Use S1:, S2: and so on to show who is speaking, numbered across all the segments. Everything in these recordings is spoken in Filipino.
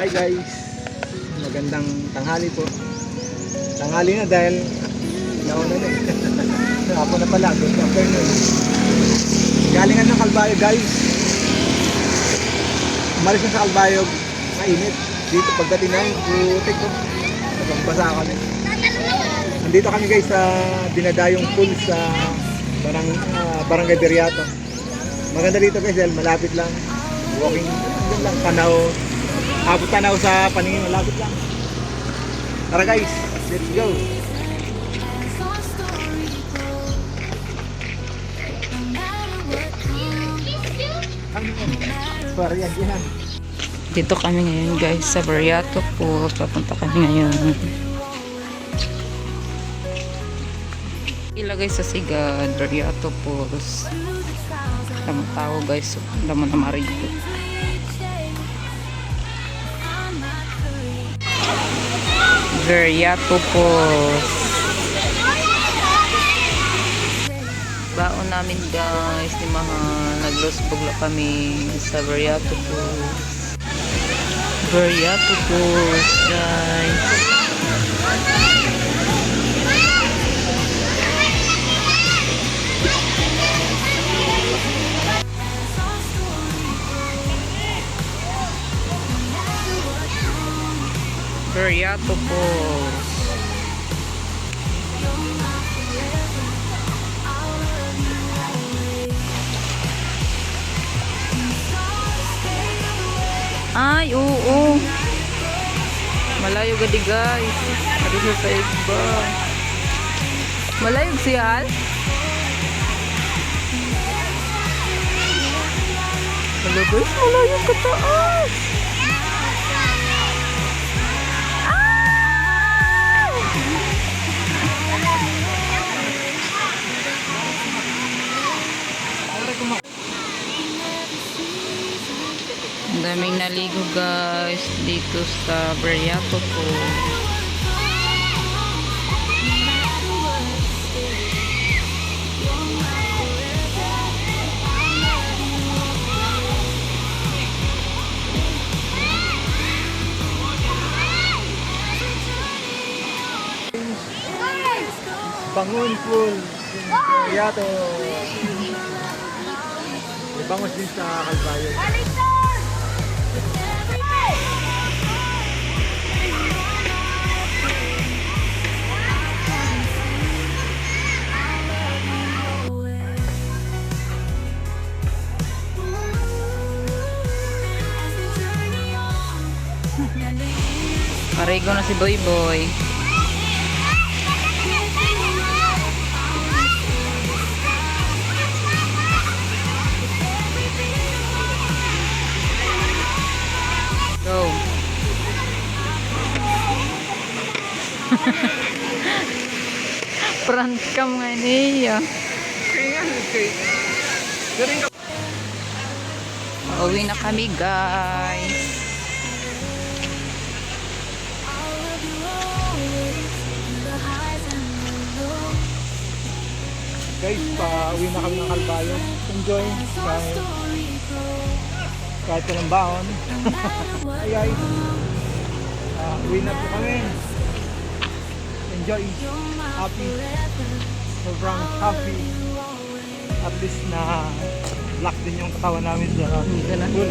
S1: Hi guys, magandang tanghali po. Tanghali na dahil nauna na eh. Ako na pala, good afternoon. Galingan ng Kalbayog guys. Umalis na sa Kalbayog, mainit. Dito pagdating na, putik ko. Nagbasa kami. Nandito kami guys sa Dinadayong Pool sa Barangay Biriato. Maganda dito guys dahil malapit lang. Walking, andun lang, tanaw. Abot tanaw sa paningin, malapit lang. Tara guys, let's go. Varian.
S2: Dito kami ngayon guys sa Biriato po. Papunta kami ngayon. Ilagay sa sigad, Biriato po. Damang tao guys, damang na marigo. Biriato po. Baon namin guys, ni mga naglosbogla kami sa Biriato po. Biriato po guys. Biriato po. Ay, oo. Malayo gadi guys. Ari sa iba. Malayo siya. Hello guys, malayo ka taas. Ang daming naligo guys dito sa Biriato po.
S1: Bangun Pool, Biriato. Bangos din sa Kalbayog.
S2: Parigo na si Boy Boy. Go. Prank cam nga niya. Uwi na kami guys.
S1: Guys, pa-uwi na kami ng Kalbayog. Enjoy kahit walang baon. Hi guys, uwi na po kami. Enjoy, happy, sobrang happy. At least na lock din yung katawan namin sa pool.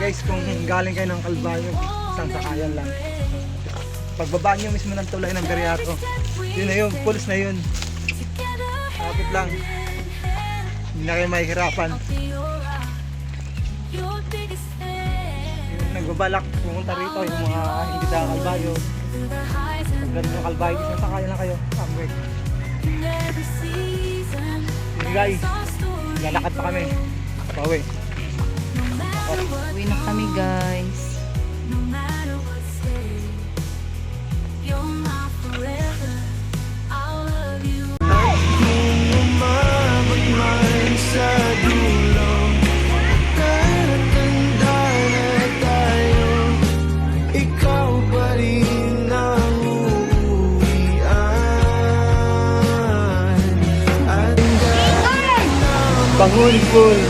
S1: Guys, kung galing kayo ng Kalbayog, isang sakayan lang. Pagbaba nyo mismo ng tulay ng Biriato, yun na yun, pools na yun. Kapit lang, hindi na kayo mahihirapan. Yung nagbabalak pumunta rito, yung mga hindi sa Kalbayog, pag ganun yung Kalbayog, isang sakayan lang kayo. Somewhere. Yun guys, lalakad pa kami. Pauwi.
S2: Uwi na kami guys.
S3: Sa dulo, tatanda na tayo. Ikaw pa rin ang uuwian. At
S1: Bangun Pool.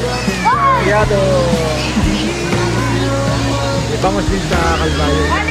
S1: Kaya to. Ibangos din sa Kalbayo.